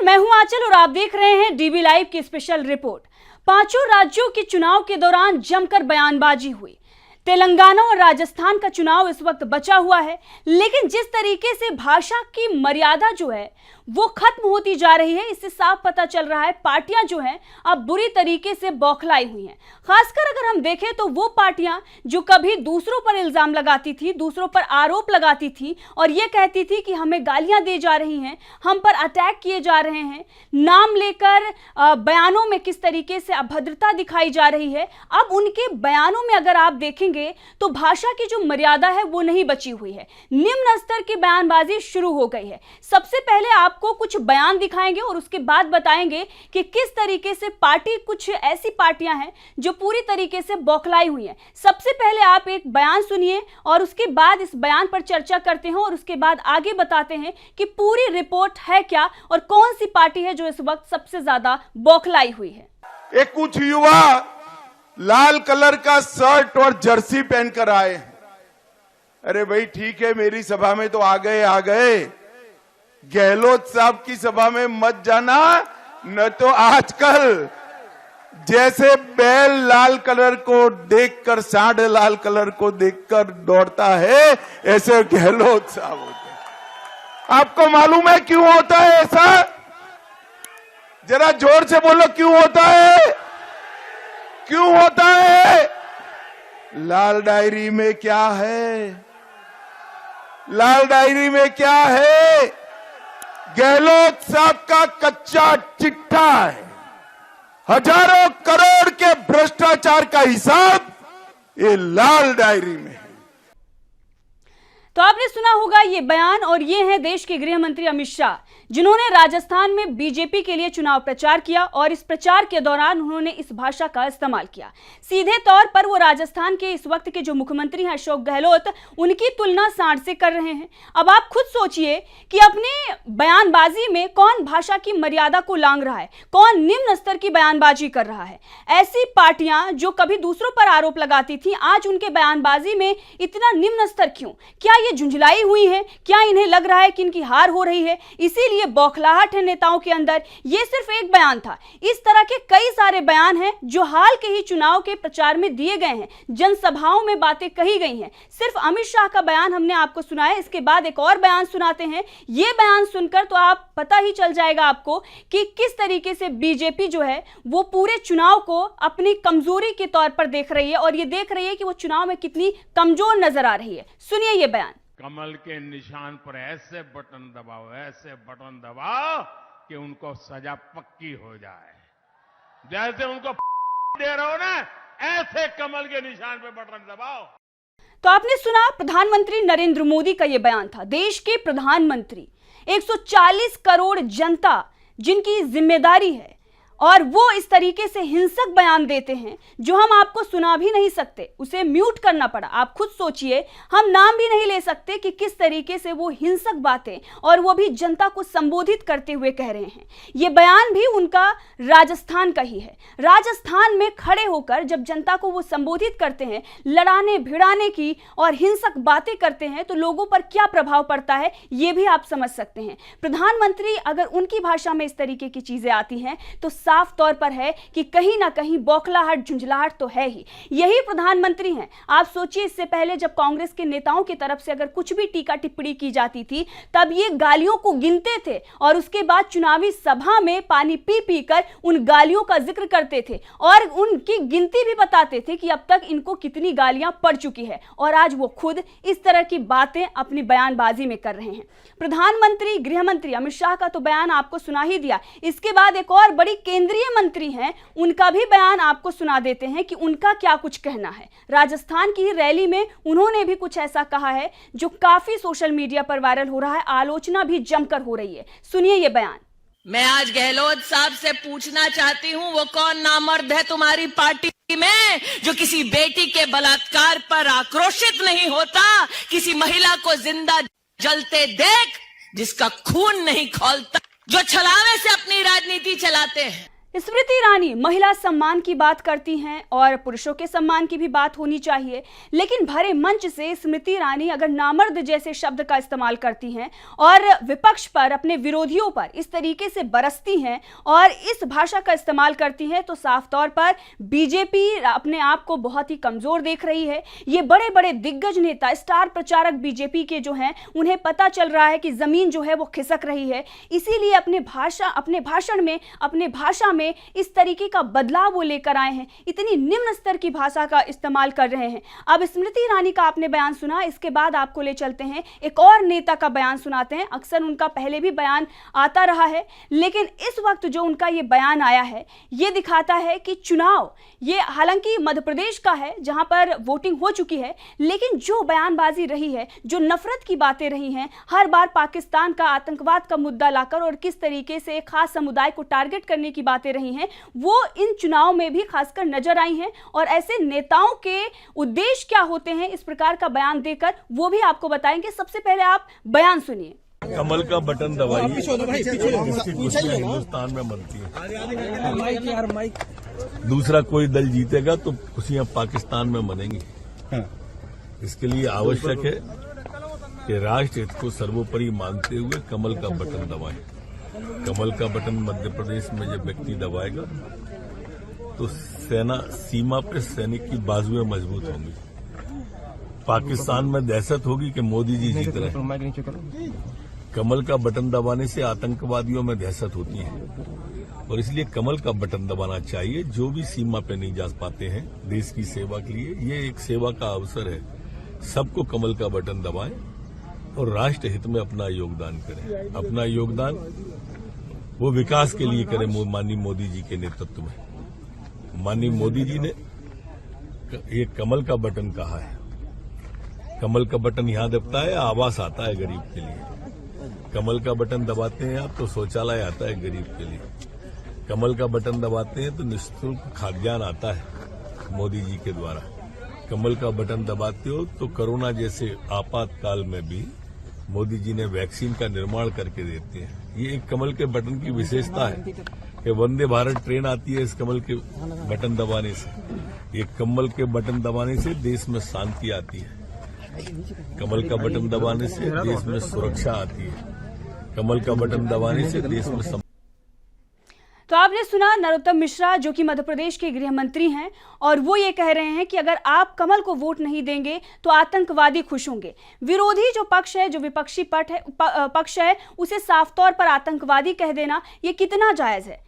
मैं हूं आंचल और आप देख रहे हैं डीबी लाइव की स्पेशल रिपोर्ट। पांचों राज्यों के चुनाव के दौरान जमकर बयानबाजी हुई। तेलंगाना और राजस्थान का चुनाव इस वक्त बचा हुआ है, लेकिन जिस तरीके से भाषा की मर्यादा जो है वो खत्म होती जा रही है, इससे साफ पता चल रहा है पार्टियां जो हैं अब बुरी तरीके से बौखलाई हुई हैं। खासकर अगर हम देखें तो वो पार्टियां जो कभी दूसरों पर इल्जाम लगाती थी, दूसरों पर आरोप लगाती थी और ये कहती थी कि हमें गालियां दी जा रही हैं, हम पर अटैक किए जा रहे हैं, नाम लेकर बयानों में किस तरीके से अभद्रता दिखाई जा रही है, अब उनके बयानों में अगर आप देखेंगे तो भाषा की जो मर्यादा है वो नहीं बची हुई है। निम्न स्तर की बयानबाजी शुरू हो गई है। सबसे पहले आपको कुछ बयान दिखाएंगे और उसके बाद बताएंगे कि किस तरीके से कुछ ऐसी पार्टियां हैं जो पूरी तरीके से बौखलाई हुई हैं। सबसे पहले आप एक बयान सुनिए और उसके बाद इस बयान पर चर्चा करते हैं और उसके बाद आगे बताते हैं कि पूरी रिपोर्ट है क्या और कौन सी पार्टी है जो इस वक्त सबसे ज्यादा बौखलाई हुई है। एक कुछ युवा लाल कलर का शर्ट और जर्सी पहनकर आए। अरे भाई ठीक है, मेरी सभा में तो आ गए, गहलोत साहब की सभा में मत जाना, न तो आजकल जैसे बैल लाल कलर को देखकर, सांड लाल कलर को देखकर दौड़ता है, ऐसे गहलोत साहब होते हैं। आपको मालूम है क्यों होता है ऐसा? जरा जोर से बोलो, क्यों होता है? क्यों होता है? लाल डायरी में क्या है? लाल डायरी में क्या है? गहलोत साहब का कच्चा चिट्ठा है। हजारों करोड़ के भ्रष्टाचार का हिसाब ये लाल डायरी में है। तो आपने सुना होगा ये बयान, और ये हैं देश के गृह मंत्री अमित शाह, जिन्होंने राजस्थान में बीजेपी के लिए चुनाव प्रचार किया और इस प्रचार के दौरान उन्होंने इस भाषा का इस्तेमाल किया। सीधे तौर पर वो राजस्थान के इस वक्त के जो मुख्यमंत्री हैं अशोक गहलोत, उनकी तुलना सांड से कर रहे हैं। अब आप खुद सोचिए कि अपने बयानबाजी में कौन भाषा की मर्यादा को लांघ रहा है, कौन निम्न स्तर की बयानबाजी कर रहा है। ऐसी पार्टियां जो कभी दूसरों पर आरोप लगाती थी, आज उनके बयानबाजी में इतना निम्न स्तर क्यों? क्या ये झुंझलाई हुई है? क्या इन्हें लग रहा है कि इनकी हार हो रही है, इसीलिए ये बौखलाहट है नेताओं के अंदर? ये सिर्फ एक बयान था, इस तरह के कई सारे बयान हैं जो हाल के ही चुनाव के प्रचार में दिए गए हैं, जनसभाओं में बातें कही गई हैं। सिर्फ अमित शाह का बयान हमने आपको सुनाया, इसके बाद एक और बयान सुनाते हैं। ये बयान सुनकर तो आप पता ही चल जाएगा आपको कि किस तरीके से बीजेपी जो है वो पूरे चुनाव को अपनी कमजोरी के तौर पर देख रही है और ये देख रही है कि वो चुनाव में कितनी कमजोर नजर आ रही है। सुनिए ये बयान। कमल के निशान पर ऐसे बटन दबाओ कि उनको सजा पक्की हो जाए। जैसे उनको दे रहे हो ना, ऐसे कमल के निशान पर बटन दबाओ। तो आपने सुना, प्रधानमंत्री नरेंद्र मोदी का यह बयान था। देश के प्रधानमंत्री, 140 करोड़ जनता जिनकी जिम्मेदारी है, और वो इस तरीके से हिंसक बयान देते हैं जो हम आपको सुना भी नहीं सकते, उसे म्यूट करना पड़ा। आप खुद सोचिए, हम नाम भी नहीं ले सकते कि किस तरीके से वो हिंसक बातें, और वो भी जनता को संबोधित करते हुए कह रहे हैं। ये बयान भी उनका राजस्थान का ही है। राजस्थान में खड़े होकर जब जनता को वो संबोधित करते हैं, लड़ाने भिड़ाने की और हिंसक बातें करते हैं, तो लोगों पर क्या प्रभाव पड़ता है ये भी आप समझ सकते हैं। प्रधानमंत्री अगर उनकी भाषा में इस तरीके की चीजें आती हैं तो साफ तौर पर है कि कहीं ना कहीं बौखलाहट, झुंझलाहट तो है ही। यही प्रधानमंत्री हैं। आप सोचिए, इससे पहले जब कांग्रेस के नेताओं की तरफ से अगर कुछ भी टीका टिप्पणी की जाती थी, तब ये गालियों को गिनते थे और उसके बाद चुनावी सभा में पानी पी पी कर उन गालियों का जिक्र करते थे और उनकी गिनती भी बताते थे कि अब तक इनको कितनी गालियां पड़ चुकी है। और आज वो खुद इस तरह की बातें अपनी बयानबाजी में कर रहे हैं। प्रधानमंत्री, गृह मंत्री अमित शाह का तो बयान आपको सुना ही दिया। इसके बाद एक और बड़ी केंद्रीय मंत्री हैं, उनका भी बयान आपको सुना देते हैं कि उनका क्या कुछ कहना है। राजस्थान की रैली में उन्होंने भी कुछ ऐसा कहा है जो काफी सोशल मीडिया पर वायरल हो रहा है, आलोचना भी जमकर हो रही है। सुनिए ये बयान। मैं आज गहलोत साहब से पूछना चाहती हूं, वो कौन नामर्द है तुम्हारी पार्टी में जो किसी बेटी के बलात्कार पर आक्रोशित नहीं होता, किसी महिला को जिंदा जलते देख जिसका खून नहीं खौलता, जो छलावे से अपनी राजनीति चलाते हैं। स्मृति ईरानी महिला सम्मान की बात करती हैं और पुरुषों के सम्मान की भी बात होनी चाहिए, लेकिन भरे मंच से स्मृति ईरानी अगर नामर्द जैसे शब्द का इस्तेमाल करती हैं और विपक्ष पर, अपने विरोधियों पर इस तरीके से बरसती हैं और इस भाषा का इस्तेमाल करती हैं, तो साफ तौर पर बीजेपी अपने आप को बहुत ही कमजोर देख रही है। ये बड़े बड़े दिग्गज नेता, स्टार प्रचारक बीजेपी के जो हैं, उन्हें पता चल रहा है कि जमीन जो है वो खिसक रही है, इसीलिए अपने भाषण में, अपने भाषा में इस तरीके का बदलाव वो लेकर आए हैं, इतनी निम्न स्तर की भाषा का इस्तेमाल कर रहे हैं। अब स्मृति ईरानी का आपने बयान सुना, इसके बाद आपको ले चलते हैं एक और नेता का बयान सुनाते हैं। अक्सर उनका पहले भी बयान आता रहा है, लेकिन इस वक्त जो उनका ये बयान आया है ये दिखाता है कि चुनाव, ये हालांकि मध्य प्रदेश का है जहां पर वोटिंग हो चुकी है, लेकिन जो बयानबाजी रही है, जो नफरत की बातें रही हैं, हर बार पाकिस्तान का, आतंकवाद का मुद्दा लाकर और किस तरीके से एक खास समुदाय को टारगेट करने की बातें रही हैं, वो इन चुनाव में भी खासकर नजर आई हैं। और ऐसे नेताओं के उद्देश्य क्या होते हैं इस प्रकार का बयान देकर, वो भी आपको बताएंगे। सबसे पहले आप बयान सुनिए। कमल का बटन दबाइए, जिसकी खुशियां हिंदुस्तान में मनती है। दूसरा कोई दल जीतेगा तो खुशियां पाकिस्तान में मनेंगी। इसके लिए आवश्यक है कि राष्ट्र हित को सर्वोपरि मानते हुए कमल का बटन दबाएं। कमल का बटन मध्य प्रदेश में जब व्यक्ति दबाएगा तो सेना सीमा पे सैनिक की बाजुएं मजबूत होंगी। पाकिस्तान में दहशत होगी कि मोदी जी जीत रहे हैं। कमल का बटन दबाने से आतंकवादियों में दहशत होती है और इसलिए कमल का बटन दबाना चाहिए। जो भी सीमा पे नहीं जा पाते हैं देश की सेवा के लिए, ये एक सेवा का अवसर है। सबको कमल का बटन दबाएं और राष्ट्र हित में अपना योगदान करें। अपना योगदान वो विकास के लिए करें माननीय मोदी जी के नेतृत्व में। माननीय मोदी जी ने ये कमल का बटन कहा है। कमल का बटन यहां दबता है, आवास आता है गरीब के लिए। कमल का बटन दबाते हैं आप तो शौचालय आता है गरीब के लिए। कमल का बटन दबाते हैं तो निःशुल्क खाद्यान्न आता है मोदी जी के द्वारा। कमल का बटन दबाते हो तो कोरोना जैसे आपातकाल में भी मोदी जी ने वैक्सीन का निर्माण करके देते हैं। ये एक कमल के बटन की विशेषता है कि वंदे भारत ट्रेन आती है इस कमल के बटन दबाने से। एक कमल के बटन दबाने से देश में शांति आती है। कमल का बटन दबाने से देश में सुरक्षा आती है। कमल का बटन दबाने से देश में तो आपने सुना नरोत्तम मिश्रा, जो कि मध्य प्रदेश के गृह मंत्री हैं, और वो ये कह रहे हैं कि अगर आप कमल को वोट नहीं देंगे तो आतंकवादी खुश होंगे। विरोधी जो पक्ष है, जो विपक्षी पक्ष है, उसे साफ तौर पर आतंकवादी कह देना ये कितना जायज है।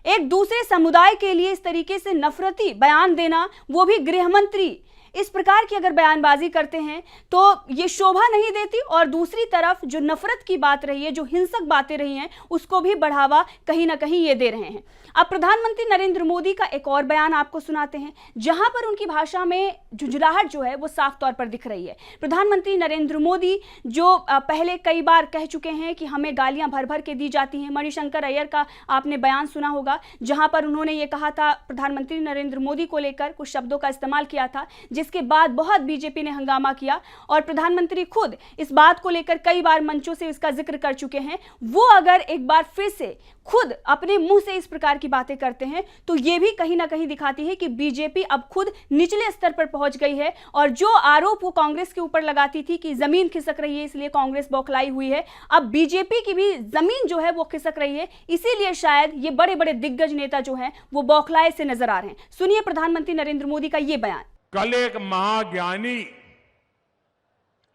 एक दूसरे समुदाय के लिए इस तरीके से नफरती बयान देना, वो भी गृह मंत्री इस प्रकार की अगर बयानबाजी करते हैं तो ये शोभा नहीं देती। और दूसरी तरफ जो नफरत की बात रही है, जो हिंसक बातें रही हैं, उसको भी बढ़ावा कहीं ना कहीं ये दे रहे हैं। अब प्रधानमंत्री नरेंद्र मोदी का एक और बयान आपको सुनाते हैं, जहां पर उनकी भाषा में झुंझलाहट जो है वो साफ तौर पर दिख रही है। प्रधानमंत्री नरेंद्र मोदी जो पहले कई बार कह चुके हैं कि हमें गालियां भर भर के दी जाती हैं। मणिशंकर अय्यर का आपने बयान सुना होगा, जहां पर उन्होंने ये कहा था, प्रधानमंत्री नरेंद्र मोदी को लेकर कुछ शब्दों का इस्तेमाल किया था, जिसके बाद बहुत बीजेपी ने हंगामा किया और प्रधानमंत्री खुद इस बात को लेकर कई बार मंचों से इसका जिक्र कर चुके हैं। वो अगर एक बार फिर से खुद अपने मुंह से इस प्रकार की बातें करते हैं तो ये भी कहीं ना कहीं दिखाती है कि बीजेपी अब खुद निचले स्तर पर पहुंच गई है। और जो आरोप वो कांग्रेस के ऊपर लगाती थी कि जमीन खिसक रही है इसलिए कांग्रेस बौखलाई हुई है, अब बीजेपी की भी जमीन जो है वो खिसक रही है। इसीलिए शायद ये बड़े बड़े दिग्गज नेता जो हैं वो बौखलाए से नजर आ रहे हैं। सुनिए प्रधानमंत्री नरेंद्र मोदी का ये बयान। कल एक महाज्ञानी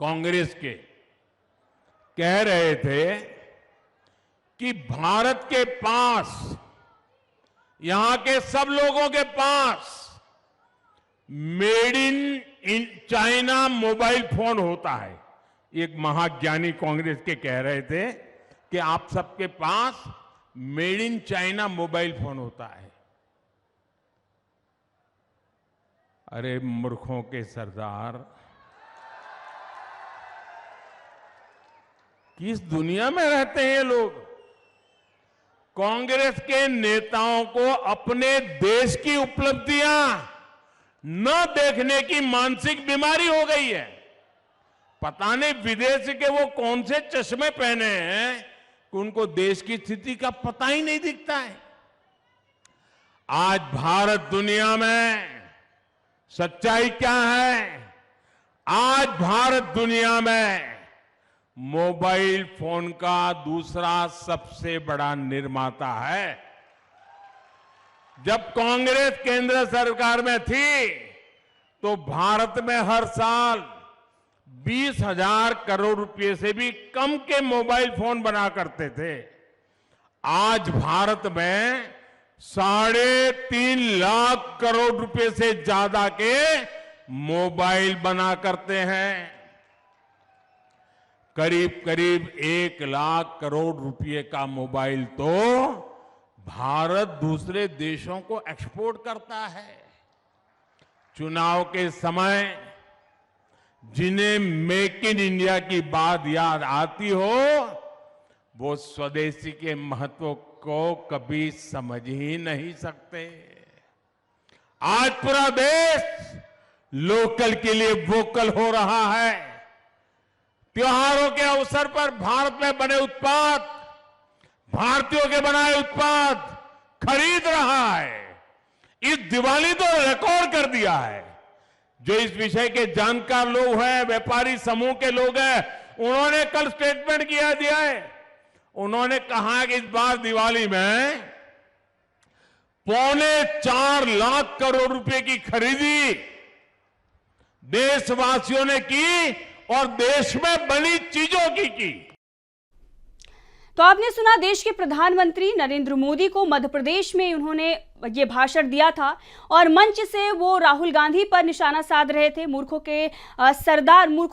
कांग्रेस के कह रहे थे कि भारत के पास, यहां के सब लोगों के पास made in China mobile phone होता है। एक महाज्ञानी कांग्रेस के कह रहे थे कि आप सबके पास made in China mobile phone होता है। अरे मूर्खों के सरदार, किस दुनिया में रहते हैं ये लोग? कांग्रेस के नेताओं को अपने देश की उपलब्धियां न देखने की मानसिक बीमारी हो गई है। पता नहीं विदेश के वो कौन से चश्मे पहने हैं कि उनको देश की स्थिति का पता ही नहीं दिखता है। आज भारत दुनिया में सच्चाई क्या है? आज भारत दुनिया में मोबाइल फोन का दूसरा सबसे बड़ा निर्माता है। जब कांग्रेस केंद्र सरकार में थी तो भारत में हर साल 20,000 करोड़ रुपए से भी कम के मोबाइल फोन बना करते थे। आज भारत में 3.5 लाख करोड़ रुपए से ज्यादा के मोबाइल बना करते हैं। करीब करीब 1 लाख करोड़ रुपए का मोबाइल तो भारत दूसरे देशों को एक्सपोर्ट करता है। चुनाव के समय जिन्हें मेक इन इंडिया की बात याद आती हो, वो स्वदेशी के महत्व को कभी समझ ही नहीं सकते। आज पूरा देश लोकल के लिए वोकल हो रहा है। त्योहारों के अवसर पर भारत में बने उत्पाद, भारतीयों के बनाए उत्पाद खरीद रहा है। इस दिवाली तो रिकॉर्ड कर दिया है। जो इस विषय के जानकार लोग हैं, व्यापारी समूह के लोग हैं, उन्होंने कल स्टेटमेंट दिया है। उन्होंने कहा कि इस बार दिवाली में 4.25 लाख करोड़ रुपए की खरीदी देशवासियों ने की और देश में बनी चीजों की। तो आपने सुना देश के प्रधानमंत्री नरेंद्र मोदी को मध्य प्रदेश में उन्होंने ये भाषण दिया था और मंच से वो राहुल गांधी पर निशाना साध रहे थे। मूर्खों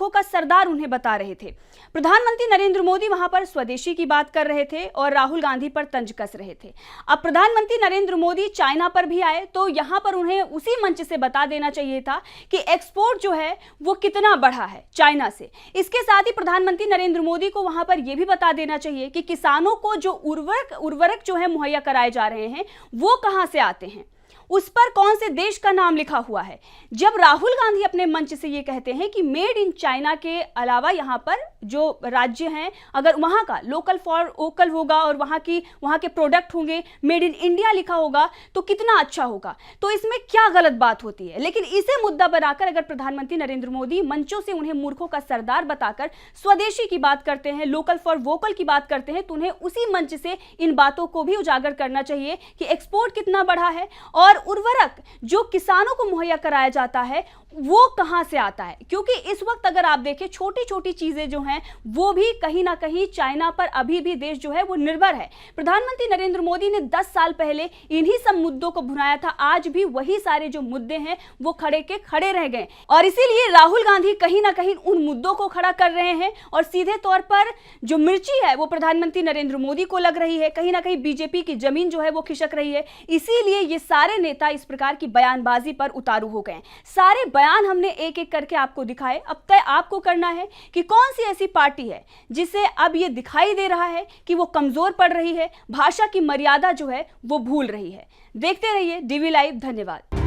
का सरदार उन्हें बता रहे थे। प्रधानमंत्री नरेंद्र मोदी वहां पर स्वदेशी की बात कर रहे थे और राहुल गांधी पर तंज कस रहे थे। अब प्रधानमंत्री नरेंद्र मोदी चाइना पर भी आए तो यहां पर उन्हें उसी मंच से बता देना चाहिए था कि एक्सपोर्ट जो है वो कितना बढ़ा है चाइना से। इसके साथ ही प्रधानमंत्री नरेंद्र मोदी को वहां पर यह भी बता देना चाहिए कि किसानों को जो उर्वरक जो है मुहैया कराए जा रहे हैं वो कहां से आते हैं, उस पर कौन से देश का नाम लिखा हुआ है। जब राहुल गांधी अपने मंच से ये कहते हैं कि मेड इन चाइना के अलावा यहाँ पर जो राज्य हैं अगर वहाँ का लोकल फॉर वोकल होगा और वहाँ के प्रोडक्ट होंगे, मेड इन इंडिया लिखा होगा तो कितना अच्छा होगा, तो इसमें क्या गलत बात होती है। लेकिन इसे मुद्दा बनाकर अगर प्रधानमंत्री नरेंद्र मोदी मंचों से उन्हें मूर्खों का सरदार बताकर स्वदेशी की बात करते हैं, लोकल फॉर वोकल की बात करते हैं, तो उन्हें उसी मंच से इन बातों को भी उजागर करना चाहिए कि एक्सपोर्ट कितना बढ़ा है और उर्वरक जो किसानों को मुहैया कराया जाता है वो कहां से आता है। क्योंकि इस वक्त अगर आप देखें छोटी छोटी चीजें जो हैं वो भी कहीं ना कहीं चाइना पर अभी भी देश जो है वो निर्भर है। प्रधानमंत्री नरेंद्र मोदी ने 10 साल पहले इन्हीं सब मुद्दों को भुनाया था। आज भी वही सारे जो मुद्दे हैं वो खड़े के खड़े रह गए और इसीलिए राहुल गांधी कहीं ना कहीं उन मुद्दों को खड़ा कर रहे हैं और सीधे तौर पर जो मिर्ची है वो प्रधानमंत्री नरेंद्र मोदी को लग रही है। कहीं ना कहीं बीजेपी की जमीन जो है वो खिसक रही है। इसीलिए ये सारे नेता इस प्रकार की बयानबाजी पर उतारू हो गए। सारे बयान हमने एक एक करके आपको दिखाए। अब तय आपको करना है कि कौन सी ऐसी पार्टी है जिसे अब ये दिखाई दे रहा है कि वो कमजोर पड़ रही है, भाषा की मर्यादा जो है वो भूल रही है। देखते रहिए डीवी लाइव। धन्यवाद।